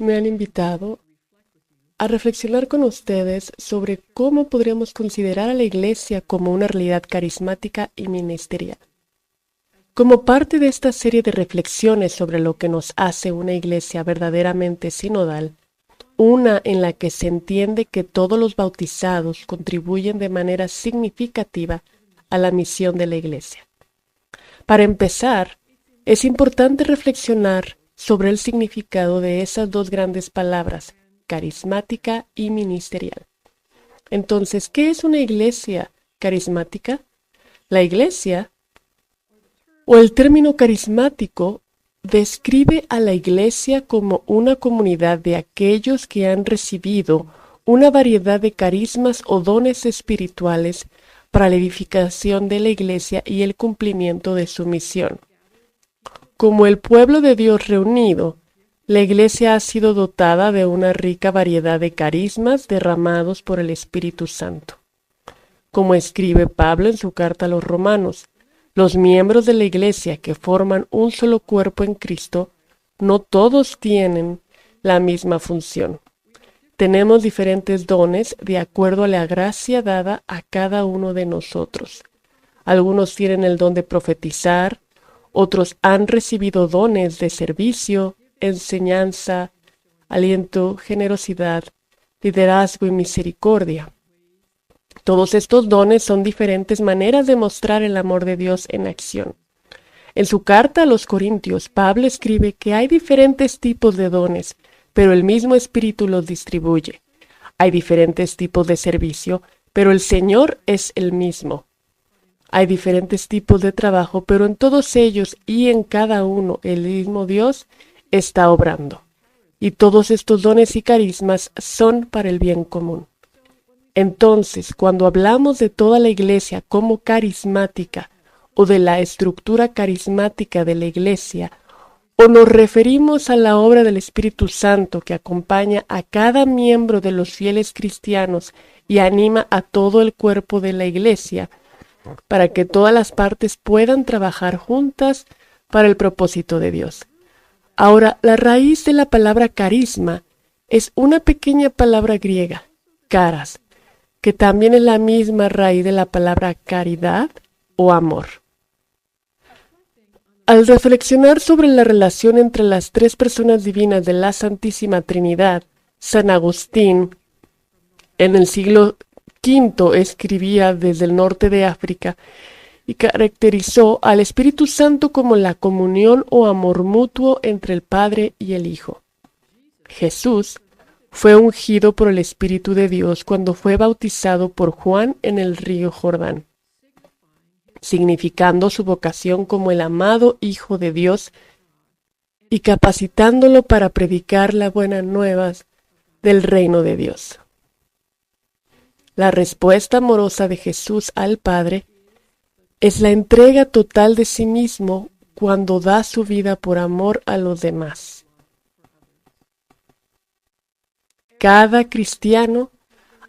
me han invitado a reflexionar con ustedes sobre cómo podríamos considerar a la Iglesia como una realidad carismática y ministerial. Como parte de esta serie de reflexiones sobre lo que nos hace una Iglesia verdaderamente sinodal, una en la que se entiende que todos los bautizados contribuyen de manera significativa a la misión de la Iglesia. Para empezar, es importante reflexionar sobre el significado de esas dos grandes palabras, carismática y ministerial. Entonces, ¿qué es una iglesia carismática? La iglesia, o el término carismático, describe a la iglesia como una comunidad de aquellos que han recibido una variedad de carismas o dones espirituales para la edificación de la iglesia y el cumplimiento de su misión. Como el pueblo de Dios reunido, la Iglesia ha sido dotada de una rica variedad de carismas derramados por el Espíritu Santo. Como escribe Pablo en su carta a los Romanos, los miembros de la Iglesia que forman un solo cuerpo en Cristo, no todos tienen la misma función. Tenemos diferentes dones de acuerdo a la gracia dada a cada uno de nosotros. Algunos tienen el don de profetizar, otros han recibido dones de servicio, enseñanza, aliento, generosidad, liderazgo y misericordia. Todos estos dones son diferentes maneras de mostrar el amor de Dios en acción. En su carta a los Corintios, Pablo escribe que hay diferentes tipos de dones, pero el mismo Espíritu los distribuye. Hay diferentes tipos de servicio, pero el Señor es el mismo. Hay diferentes tipos de trabajo, pero en todos ellos y en cada uno el mismo Dios está obrando. Y todos estos dones y carismas son para el bien común. Entonces, cuando hablamos de toda la iglesia como carismática o de la estructura carismática de la iglesia, o nos referimos a la obra del Espíritu Santo que acompaña a cada miembro de los fieles cristianos y anima a todo el cuerpo de la iglesia, para que todas las partes puedan trabajar juntas para el propósito de Dios. Ahora, la raíz de la palabra carisma es una pequeña palabra griega, caras, que también es la misma raíz de la palabra caridad o amor. Al reflexionar sobre la relación entre las tres personas divinas de la Santísima Trinidad, San Agustín, en el siglo V, escribía desde el norte de África y caracterizó al Espíritu Santo como la comunión o amor mutuo entre el Padre y el Hijo. Jesús fue ungido por el Espíritu de Dios cuando fue bautizado por Juan en el río Jordán, significando su vocación como el amado Hijo de Dios y capacitándolo para predicar las buenas nuevas del reino de Dios. La respuesta amorosa de Jesús al Padre es la entrega total de sí mismo cuando da su vida por amor a los demás. Cada cristiano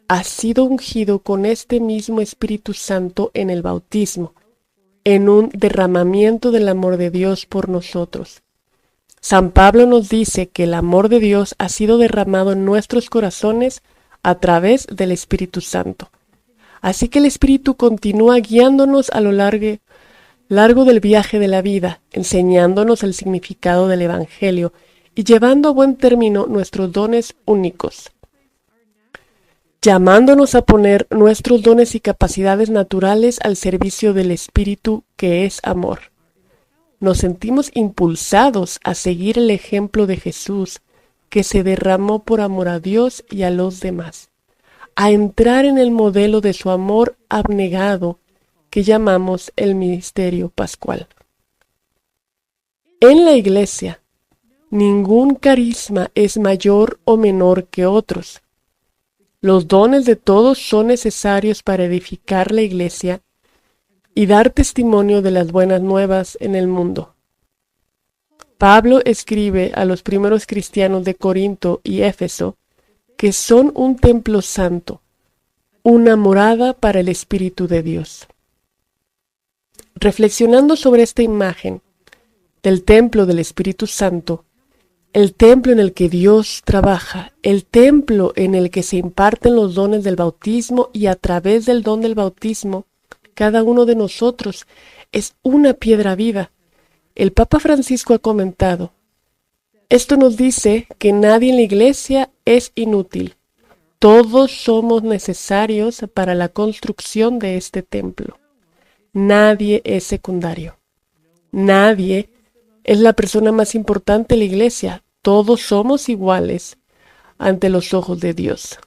ha sido ungido con este mismo Espíritu Santo en el bautismo, en un derramamiento del amor de Dios por nosotros. San Pablo nos dice que el amor de Dios ha sido derramado en nuestros corazones a través del Espíritu Santo. Así que el Espíritu continúa guiándonos a lo largo del viaje de la vida, enseñándonos el significado del Evangelio y llevando a buen término nuestros dones únicos, llamándonos a poner nuestros dones y capacidades naturales al servicio del Espíritu que es amor. Nos sentimos impulsados a seguir el ejemplo de Jesús, que se derramó por amor a Dios y a los demás, a entrar en el modelo de su amor abnegado que llamamos el misterio pascual. En la Iglesia, ningún carisma es mayor o menor que otros. Los dones de todos son necesarios para edificar la Iglesia y dar testimonio de las buenas nuevas en el mundo. Pablo escribe a los primeros cristianos de Corinto y Éfeso que son un templo santo, una morada para el Espíritu de Dios. Reflexionando sobre esta imagen del templo del Espíritu Santo, el templo en el que Dios trabaja, el templo en el que se imparten los dones del bautismo, y a través del don del bautismo, cada uno de nosotros es una piedra viva. El Papa Francisco ha comentado: esto nos dice que nadie en la Iglesia es inútil. Todos somos necesarios para la construcción de este templo. Nadie es secundario. Nadie es la persona más importante en la Iglesia. Todos somos iguales ante los ojos de Dios.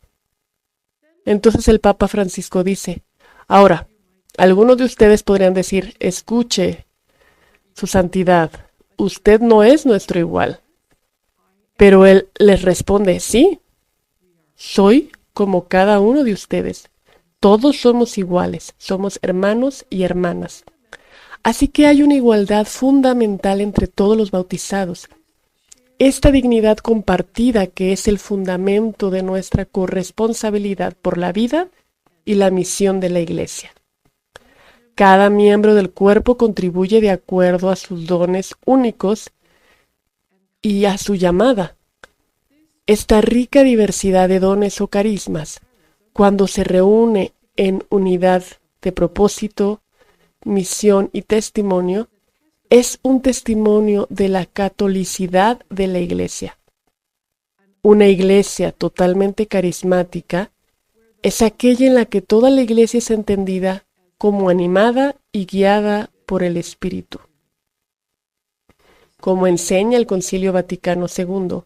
Entonces el Papa Francisco dice: ahora, algunos de ustedes podrían decir: escuche, su santidad, usted no es nuestro igual. Pero él les responde: sí, soy como cada uno de ustedes. Todos somos iguales, somos hermanos y hermanas. Así que hay una igualdad fundamental entre todos los bautizados. Esta dignidad compartida que es el fundamento de nuestra corresponsabilidad por la vida y la misión de la Iglesia. Cada miembro del cuerpo contribuye de acuerdo a sus dones únicos y a su llamada. Esta rica diversidad de dones o carismas, cuando se reúne en unidad de propósito, misión y testimonio, es un testimonio de la catolicidad de la Iglesia. Una Iglesia totalmente carismática es aquella en la que toda la Iglesia es entendida como animada y guiada por el Espíritu. Como enseña el Concilio Vaticano II,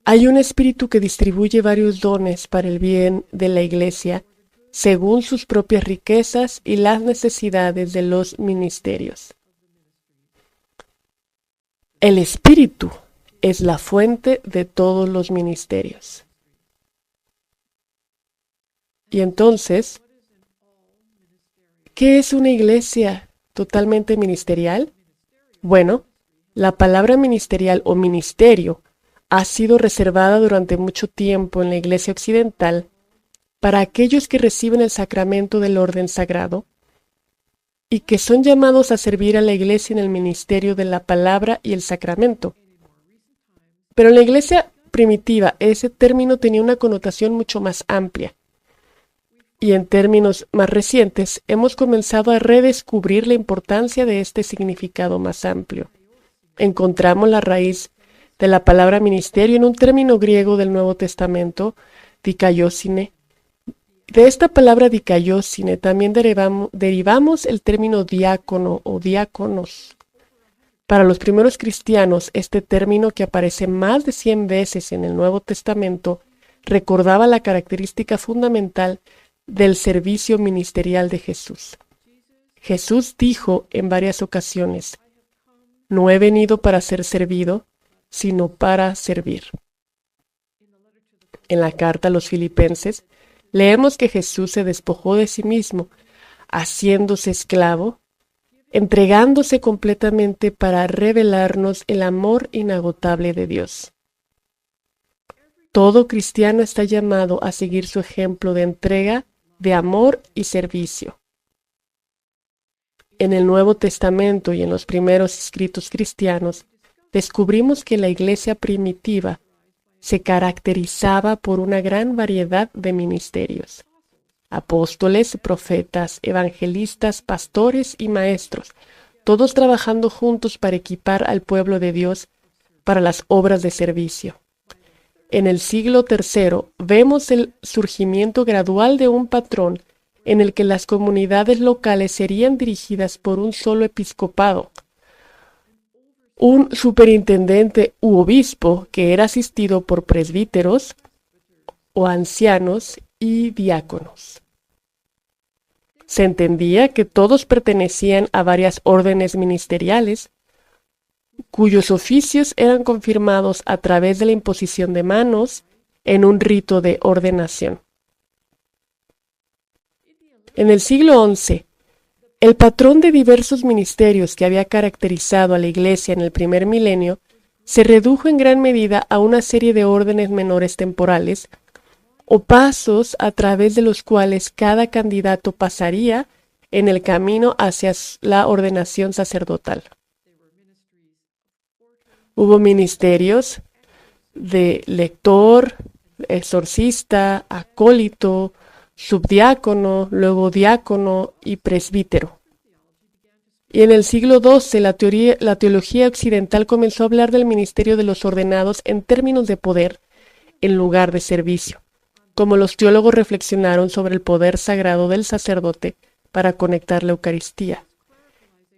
hay un Espíritu que distribuye varios dones para el bien de la Iglesia según sus propias riquezas y las necesidades de los ministerios. El Espíritu es la fuente de todos los ministerios. Y entonces, ¿qué es una iglesia totalmente ministerial? Bueno, la palabra ministerial o ministerio ha sido reservada durante mucho tiempo en la Iglesia occidental para aquellos que reciben el sacramento del orden sagrado y que son llamados a servir a la Iglesia en el ministerio de la palabra y el sacramento. Pero en la Iglesia primitiva ese término tenía una connotación mucho más amplia. Y en términos más recientes hemos comenzado a redescubrir la importancia de este significado más amplio. Encontramos la raíz de la palabra ministerio en un término griego del Nuevo Testamento, dikaiosine. De esta palabra dikaiosine también derivamos el término diácono o diáconos. Para los primeros cristianos, este término, que aparece más de 100 veces en el Nuevo Testamento, recordaba la característica fundamental del servicio ministerial de Jesús. Jesús dijo en varias ocasiones: no he venido para ser servido, sino para servir. En la carta a los Filipenses, leemos que Jesús se despojó de sí mismo, haciéndose esclavo, entregándose completamente para revelarnos el amor inagotable de Dios. Todo cristiano está llamado a seguir su ejemplo de entrega, de amor y servicio. En el Nuevo Testamento y en los primeros escritos cristianos, descubrimos que la Iglesia primitiva se caracterizaba por una gran variedad de ministerios. Apóstoles, profetas, evangelistas, pastores y maestros, todos trabajando juntos para equipar al pueblo de Dios para las obras de servicio. En el siglo III vemos el surgimiento gradual de un patrón en el que las comunidades locales serían dirigidas por un solo episcopado, un superintendente u obispo que era asistido por presbíteros o ancianos y diáconos. Se entendía que todos pertenecían a varias órdenes ministeriales, cuyos oficios eran confirmados a través de la imposición de manos en un rito de ordenación. En el siglo XI, el patrón de diversos ministerios que había caracterizado a la Iglesia en el primer milenio se redujo en gran medida a una serie de órdenes menores temporales o pasos a través de los cuales cada candidato pasaría en el camino hacia la ordenación sacerdotal. Hubo ministerios de lector, exorcista, acólito, subdiácono, luego diácono y presbítero. Y en el siglo XII la teología occidental comenzó a hablar del ministerio de los ordenados en términos de poder en lugar de servicio, como los teólogos reflexionaron sobre el poder sagrado del sacerdote para conectar la Eucaristía.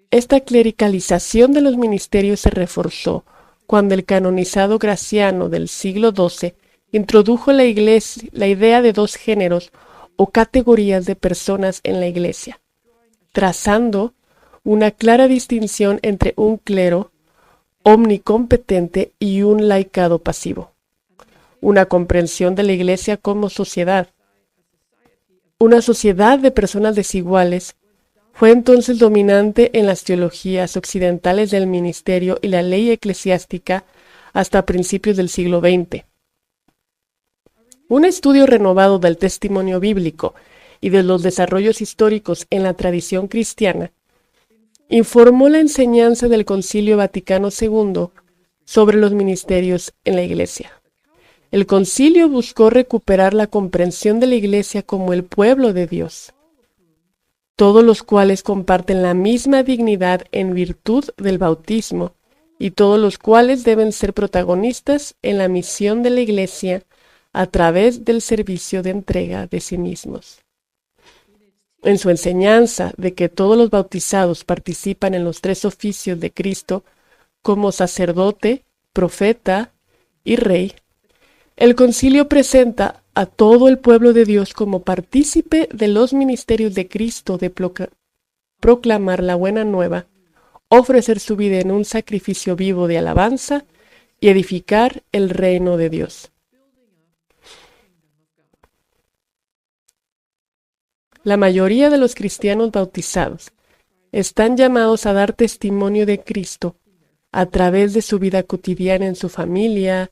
Esta clericalización de los ministerios se reforzó cuando el canonizado Graciano del siglo XII introdujo la idea de dos géneros o categorías de personas en la Iglesia, trazando una clara distinción entre un clero omnicompetente y un laicado pasivo, una comprensión de la Iglesia como sociedad. Una sociedad de personas desiguales fue entonces dominante en las teologías occidentales del ministerio y la ley eclesiástica hasta principios del siglo XX. Un estudio renovado del testimonio bíblico y de los desarrollos históricos en la tradición cristiana informó la enseñanza del Concilio Vaticano II sobre los ministerios en la Iglesia. El concilio buscó recuperar la comprensión de la Iglesia como el pueblo de Dios, todos los cuales comparten la misma dignidad en virtud del bautismo y todos los cuales deben ser protagonistas en la misión de la Iglesia a través del servicio de entrega de sí mismos. En su enseñanza de que todos los bautizados participan en los tres oficios de Cristo como sacerdote, profeta y rey, el concilio presenta a todo el pueblo de Dios como partícipe de los ministerios de Cristo de proclamar la buena nueva, ofrecer su vida en un sacrificio vivo de alabanza y edificar el reino de Dios. La mayoría de los cristianos bautizados están llamados a dar testimonio de Cristo a través de su vida cotidiana en su familia,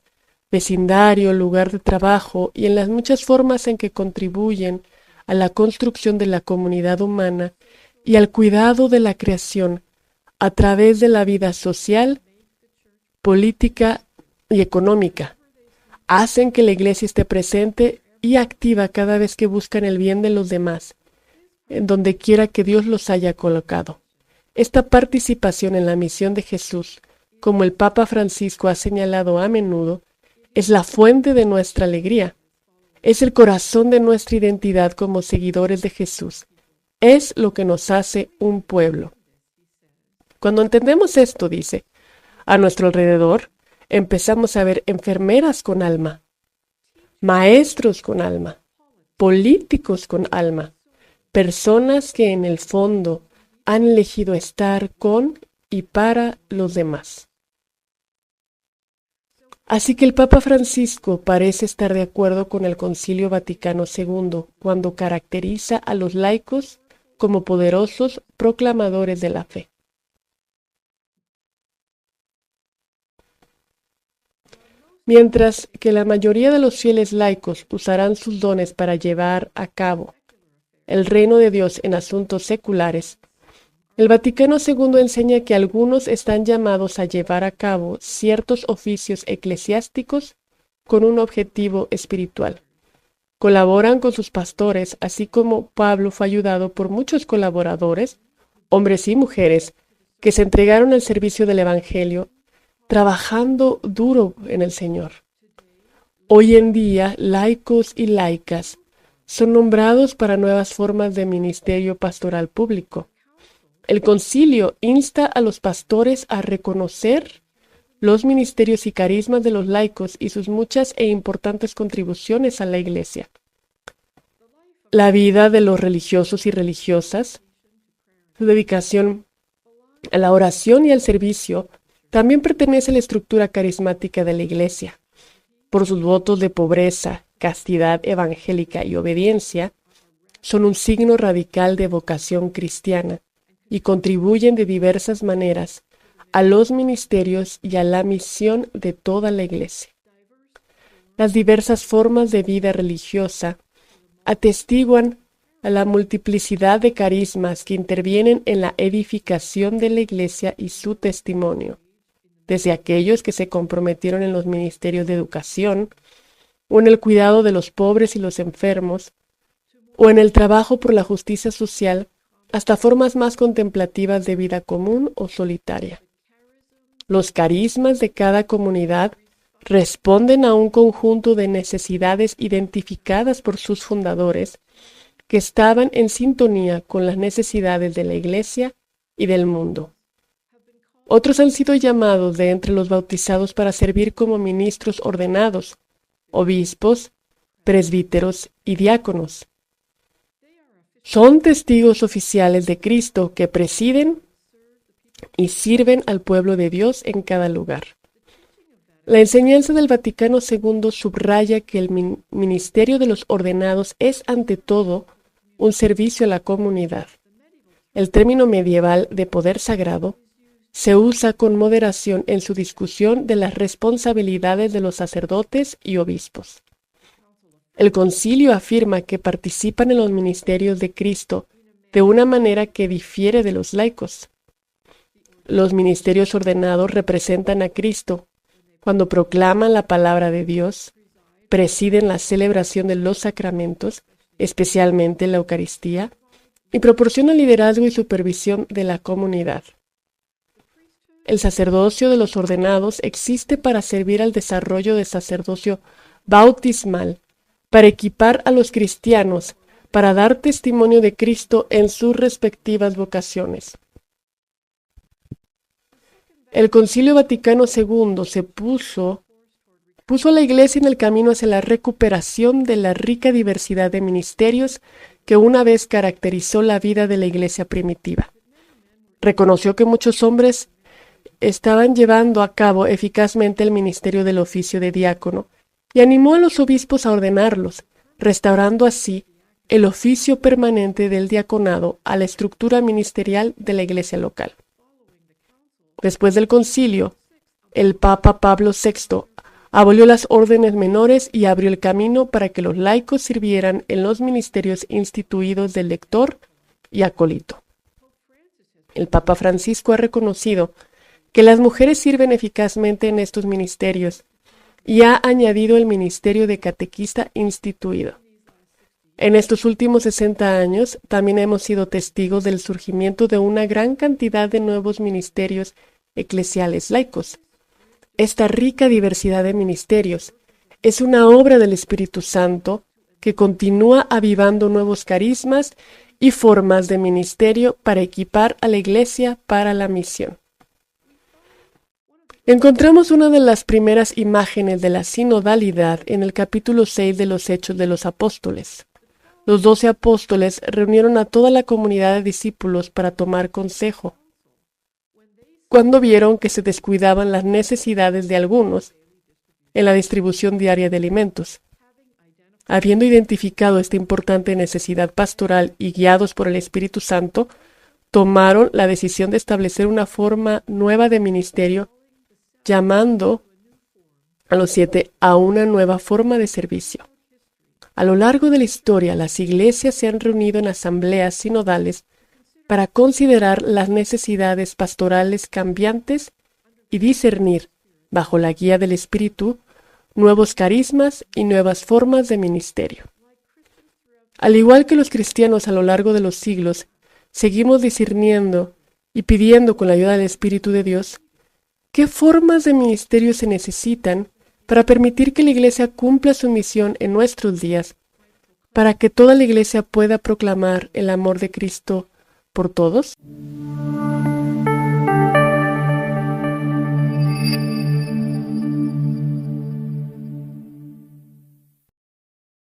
vecindario, lugar de trabajo y en las muchas formas en que contribuyen a la construcción de la comunidad humana y al cuidado de la creación a través de la vida social, política y económica. Hacen que la Iglesia esté presente y activa cada vez que buscan el bien de los demás, en donde quiera que Dios los haya colocado. Esta participación en la misión de Jesús, como el Papa Francisco ha señalado a menudo, es la fuente de nuestra alegría. Es el corazón de nuestra identidad como seguidores de Jesús. Es lo que nos hace un pueblo. Cuando entendemos esto, dice, a nuestro alrededor empezamos a ver enfermeras con alma, maestros con alma, políticos con alma, personas que en el fondo han elegido estar con y para los demás. Así que el Papa Francisco parece estar de acuerdo con el Concilio Vaticano II cuando caracteriza a los laicos como poderosos proclamadores de la fe. Mientras que la mayoría de los fieles laicos usarán sus dones para llevar a cabo el reino de Dios en asuntos seculares, el Vaticano II enseña que algunos están llamados a llevar a cabo ciertos oficios eclesiásticos con un objetivo espiritual. Colaboran con sus pastores, así como Pablo fue ayudado por muchos colaboradores, hombres y mujeres, que se entregaron al servicio del Evangelio, trabajando duro en el Señor. Hoy en día, laicos y laicas son nombrados para nuevas formas de ministerio pastoral público. El concilio insta a los pastores a reconocer los ministerios y carismas de los laicos y sus muchas e importantes contribuciones a la Iglesia. La vida de los religiosos y religiosas, su dedicación a la oración y al servicio, también pertenece a la estructura carismática de la Iglesia. Por sus votos de pobreza, castidad evangélica y obediencia, son un signo radical de vocación cristiana y contribuyen de diversas maneras a los ministerios y a la misión de toda la Iglesia. Las diversas formas de vida religiosa atestiguan a la multiplicidad de carismas que intervienen en la edificación de la Iglesia y su testimonio. desde aquellos que se comprometieron en los ministerios de educación, o en el cuidado de los pobres y los enfermos, o en el trabajo por la justicia social, hasta formas más contemplativas de vida común o solitaria. Los carismas de cada comunidad responden a un conjunto de necesidades identificadas por sus fundadores, que estaban en sintonía con las necesidades de la Iglesia y del mundo. Otros han sido llamados de entre los bautizados para servir como ministros ordenados, obispos, presbíteros y diáconos. Son testigos oficiales de Cristo que presiden y sirven al pueblo de Dios en cada lugar. La enseñanza del Vaticano II subraya que el ministerio de los ordenados es ante todo un servicio a la comunidad. El término medieval de poder sagrado se usa con moderación en su discusión de las responsabilidades de los sacerdotes y obispos. El concilio afirma que participan en los ministerios de Cristo de una manera que difiere de los laicos. Los ministerios ordenados representan a Cristo cuando proclaman la palabra de Dios, presiden la celebración de los sacramentos, especialmente la Eucaristía, y proporcionan liderazgo y supervisión de la comunidad. El sacerdocio de los ordenados existe para servir al desarrollo del sacerdocio bautismal, para equipar a los cristianos, para dar testimonio de Cristo en sus respectivas vocaciones. El Concilio Vaticano II puso a la Iglesia en el camino hacia la recuperación de la rica diversidad de ministerios que una vez caracterizó la vida de la Iglesia primitiva. Reconoció que muchos hombres estaban llevando a cabo eficazmente el ministerio del oficio de diácono y animó a los obispos a ordenarlos, restaurando así el oficio permanente del diaconado a la estructura ministerial de la Iglesia local. Después del concilio, el Papa Pablo VI abolió las órdenes menores y abrió el camino para que los laicos sirvieran en los ministerios instituidos del lector y acólito. El Papa Francisco ha reconocido que las mujeres sirven eficazmente en estos ministerios y ha añadido el ministerio de catequista instituido. En estos últimos 60 años también hemos sido testigos del surgimiento de una gran cantidad de nuevos ministerios eclesiales laicos. Esta rica diversidad de ministerios es una obra del Espíritu Santo que continúa avivando nuevos carismas y formas de ministerio para equipar a la Iglesia para la misión. Encontramos una de las primeras imágenes de la sinodalidad en el capítulo 6 de los Hechos de los Apóstoles. Los 12 apóstoles reunieron a toda la comunidad de discípulos para tomar consejo. Cuando vieron que se descuidaban las necesidades de algunos en la distribución diaria de alimentos. Habiendo identificado esta importante necesidad pastoral y guiados por el Espíritu Santo, tomaron la decisión de establecer una forma nueva de ministerio, llamando a los 7 a una nueva forma de servicio. A lo largo de la historia, las iglesias se han reunido en asambleas sinodales para considerar las necesidades pastorales cambiantes y discernir, bajo la guía del Espíritu, nuevos carismas y nuevas formas de ministerio. Al igual que los cristianos a lo largo de los siglos, seguimos discerniendo y pidiendo con la ayuda del Espíritu de Dios qué formas de ministerio se necesitan para permitir que la Iglesia cumpla su misión en nuestros días, para que toda la Iglesia pueda proclamar el amor de Cristo por todos.